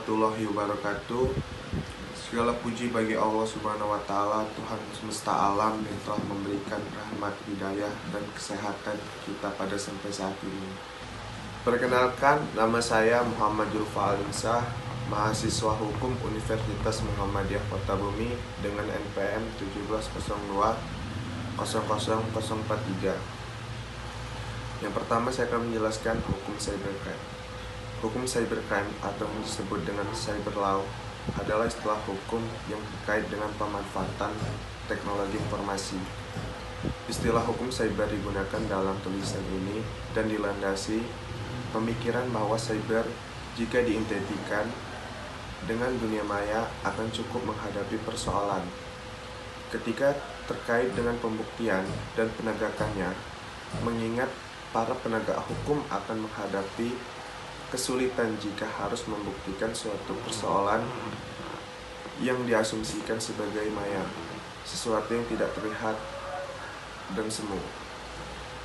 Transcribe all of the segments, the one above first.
warahmatullahi wabarakatuh. Segala puji bagi Allah Subhanahu wa Ta'ala, Tuhan semesta alam yang telah memberikan rahmat, hidayah, dan kesehatan kita pada sampai saat ini. Perkenalkan, nama saya Muhammad Julfa Alinsah, mahasiswa hukum Universitas Muhammadiyah Kota Bumi dengan NPM 1702 Yang pertama saya akan menjelaskan hukum cybercrime. Hukum cybercrime atau yang disebut dengan cyber law adalah istilah hukum yang terkait dengan pemanfaatan teknologi informasi. Istilah hukum cyber digunakan dalam tulisan ini dan dilandasi pemikiran bahwa cyber jika diidentikan dengan dunia maya akan cukup menghadapi persoalan. Ketika terkait dengan pembuktian dan penegakannya, mengingat para penegak hukum akan menghadapi kesulitan jika harus membuktikan suatu persoalan yang diasumsikan sebagai maya, sesuatu yang tidak terlihat dan semu.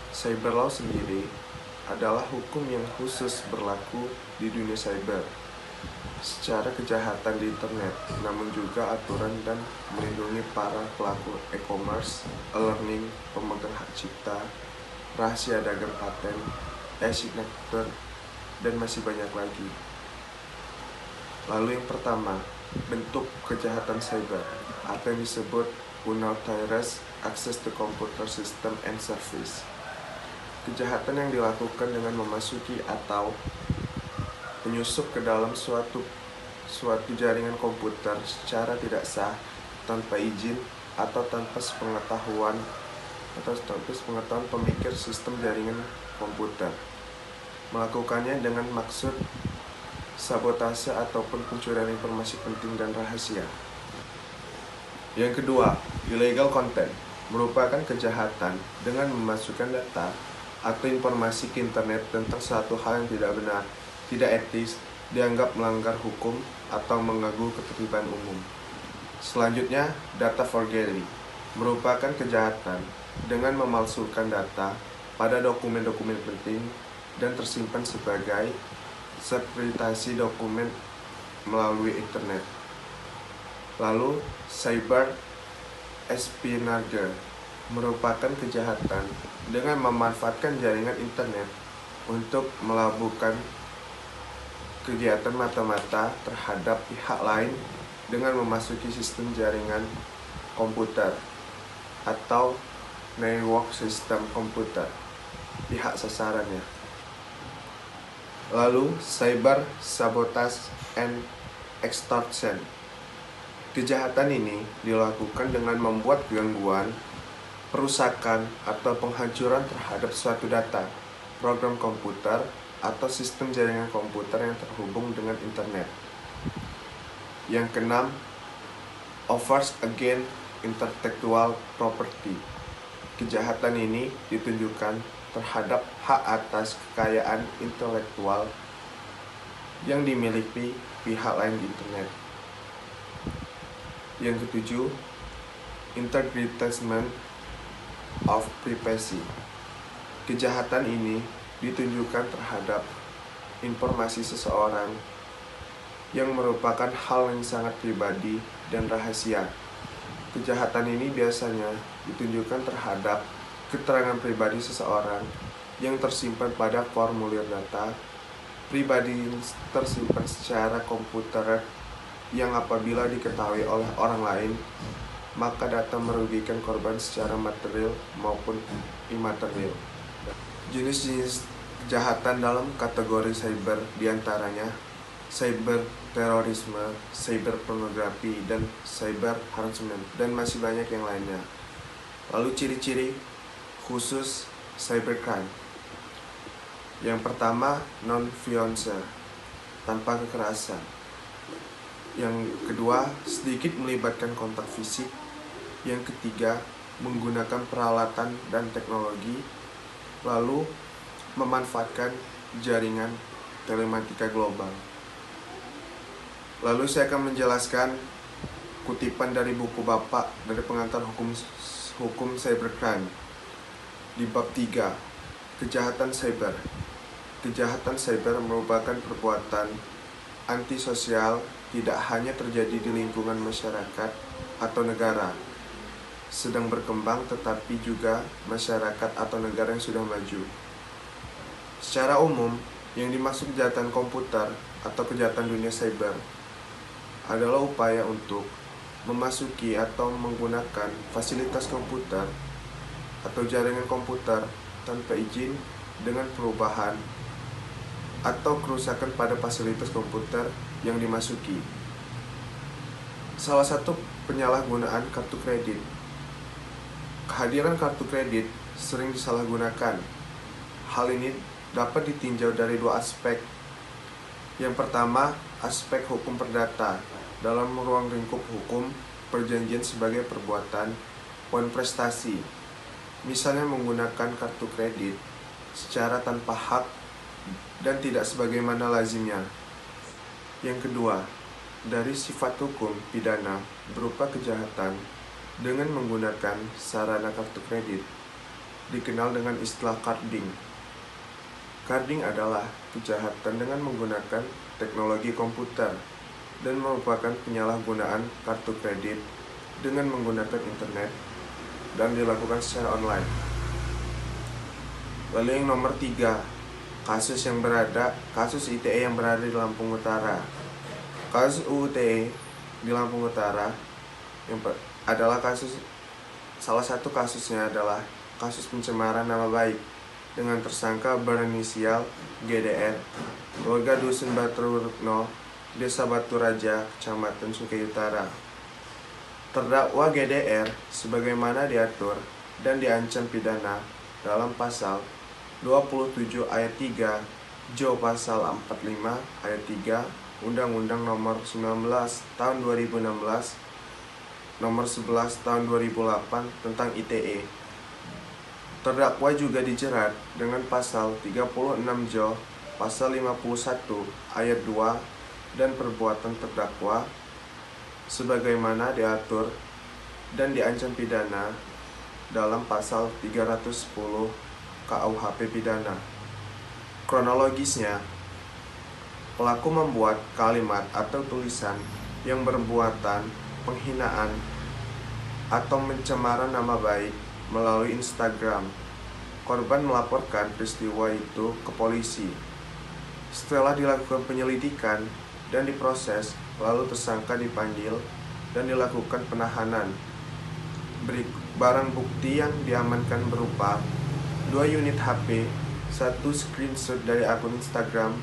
Cyber law sendiri adalah hukum yang khusus berlaku di dunia cyber secara kejahatan di internet, namun juga aturan dan melindungi para pelaku e-commerce, e-learning, pemegang hak cipta, rahasia dagang paten, e-signature, dan masih banyak lagi. Lalu yang pertama, bentuk kejahatan cyber atau yang disebut unauthorized access to computer system and service. Kejahatan yang dilakukan dengan memasuki atau menyusup ke dalam suatu jaringan komputer secara tidak sah, tanpa izin atau tanpa sepengetahuan pemikir sistem jaringan komputer. Melakukannya dengan maksud sabotase ataupun pencurian informasi penting dan rahasia. Yang kedua, illegal content merupakan kejahatan dengan memasukkan data atau informasi ke internet tentang suatu hal yang tidak benar, tidak etis, dianggap melanggar hukum atau mengganggu ketertiban umum. Selanjutnya, data forgery merupakan kejahatan dengan memalsukan data pada dokumen-dokumen penting dan tersimpan sebagai sepritasi dokumen melalui internet. Lalu, cyber espionage merupakan kejahatan dengan memanfaatkan jaringan internet untuk melakukan kegiatan mata-mata terhadap pihak lain dengan memasuki sistem jaringan komputer atau network sistem komputer pihak sasarannya. Lalu, cyber sabotage and extortion. Kejahatan ini dilakukan dengan membuat gangguan, perusakan, atau penghancuran terhadap suatu data, program komputer, atau sistem jaringan komputer yang terhubung dengan internet. Yang keenam, offense against intellectual property. Kejahatan ini ditunjukkan terhadap hak atas kekayaan intelektual yang dimiliki pihak lain di internet. Yang ketujuh, interpretation of privacy. Kejahatan ini ditunjukkan terhadap informasi seseorang yang merupakan hal yang sangat pribadi dan rahasia. Kejahatan ini biasanya ditunjukkan terhadap keterangan pribadi seseorang yang tersimpan pada formulir data pribadi tersimpan secara komputer yang apabila diketahui oleh orang lain, maka data merugikan korban secara material maupun imaterial. Jenis-jenis kejahatan dalam kategori cyber diantaranya cyber terorisme, cyber pornografi, dan cyber harassment, dan masih banyak yang lainnya. Lalu ciri-ciri khusus cybercrime. Yang pertama, non-violence, tanpa kekerasan. Yang kedua, sedikit melibatkan kontak fisik. Yang ketiga, menggunakan peralatan dan teknologi. Lalu, memanfaatkan jaringan telematika global. Lalu saya akan menjelaskan kutipan dari buku Bapak dari pengantar hukum cybercrime. Di bab 3, kejahatan cyber. Kejahatan cyber merupakan perbuatan antisosial tidak hanya terjadi di lingkungan masyarakat atau negara sedang berkembang, tetapi juga masyarakat atau negara yang sudah maju. Secara umum, yang dimaksud kejahatan komputer atau kejahatan dunia cyber adalah upaya untuk memasuki atau menggunakan fasilitas komputer atau jaringan komputer tanpa izin dengan perubahan atau kerusakan pada fasilitas komputer yang dimasuki. Salah satu penyalahgunaan kartu kredit. Kehadiran kartu kredit sering disalahgunakan. Hal ini dapat ditinjau dari dua aspek. Yang pertama, aspek hukum perdata. Dalam ruang lingkup hukum, perjanjian sebagai perbuatan poin prestasi. Misalnya menggunakan kartu kredit secara tanpa hak dan tidak sebagaimana lazimnya. Yang kedua, dari sifat hukum pidana berupa kejahatan dengan menggunakan sarana kartu kredit, dikenal dengan istilah carding. Carding adalah kejahatan dengan menggunakan teknologi komputer dan merupakan penyalahgunaan kartu kredit dengan menggunakan internet dan dilakukan secara online. Lalu yang nomor 3, kasus ITE yang berada di Lampung Utara. Kasus UU-ITE di Lampung Utara adalah salah satu kasusnya adalah kasus pencemaran nama baik dengan tersangka berinisial GDR, warga Dusun Batu Retno, Desa Batu Raja, Kecamatan Sungai Utara. Terdakwa GDR sebagaimana diatur dan diancam pidana dalam pasal 27 ayat 3 Jo pasal 45 ayat 3 Undang-Undang Nomor 19 Tahun 2016 Nomor 11 Tahun 2008 tentang ITE. Terdakwa juga dijerat dengan pasal 36 Jo pasal 51 ayat 2 dan perbuatan terdakwa sebagaimana diatur dan diancam pidana dalam pasal 310 KUHP pidana. Kronologisnya, pelaku membuat kalimat atau tulisan yang bermuatan penghinaan atau pencemaran nama baik melalui Instagram. Korban melaporkan peristiwa itu ke polisi. Setelah dilakukan penyelidikan dan diproses, lalu tersangka dipanggil dan dilakukan penahanan. Barang bukti yang diamankan berupa 2 unit HP, 1 screenshot dari akun Instagram,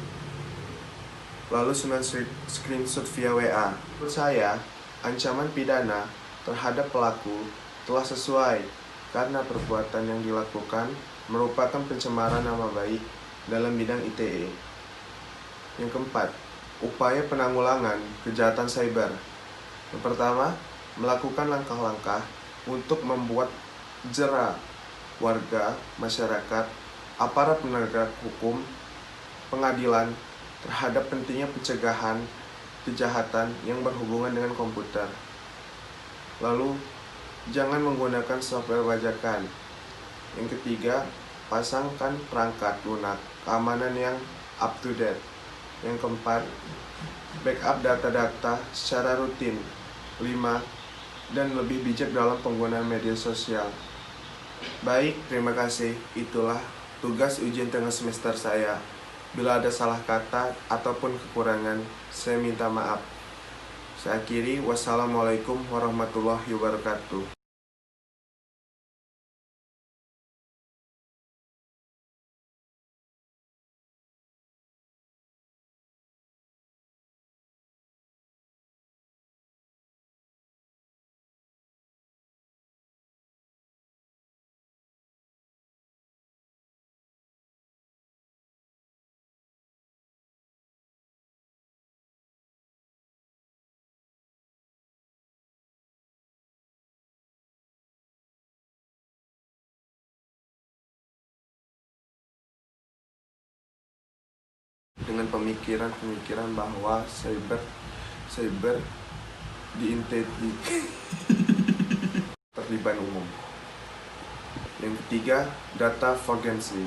lalu 9 screenshot via WA. Menurut saya, ancaman pidana terhadap pelaku telah sesuai karena perbuatan yang dilakukan merupakan pencemaran nama baik dalam bidang ITE. Yang keempat, upaya penanggulangan kejahatan cyber. Yang pertama, melakukan langkah-langkah untuk membuat jera warga, masyarakat, aparat penegak hukum, pengadilan terhadap pentingnya pencegahan kejahatan yang berhubungan dengan komputer. Lalu, jangan menggunakan software bajakan. Yang ketiga, pasangkan perangkat lunak keamanan yang up to date. Yang keempat, backup data-data secara rutin. 5. Dan lebih bijak dalam penggunaan media sosial. Baik, terima kasih. Itulah tugas ujian tengah semester saya. Bila ada salah kata ataupun kekurangan, saya minta maaf. Saya akhiri, wassalamualaikum warahmatullahi wabarakatuh. Dengan pemikiran bahwa cyber diintegrasi terlibat umum. Yang ketiga, data forensik.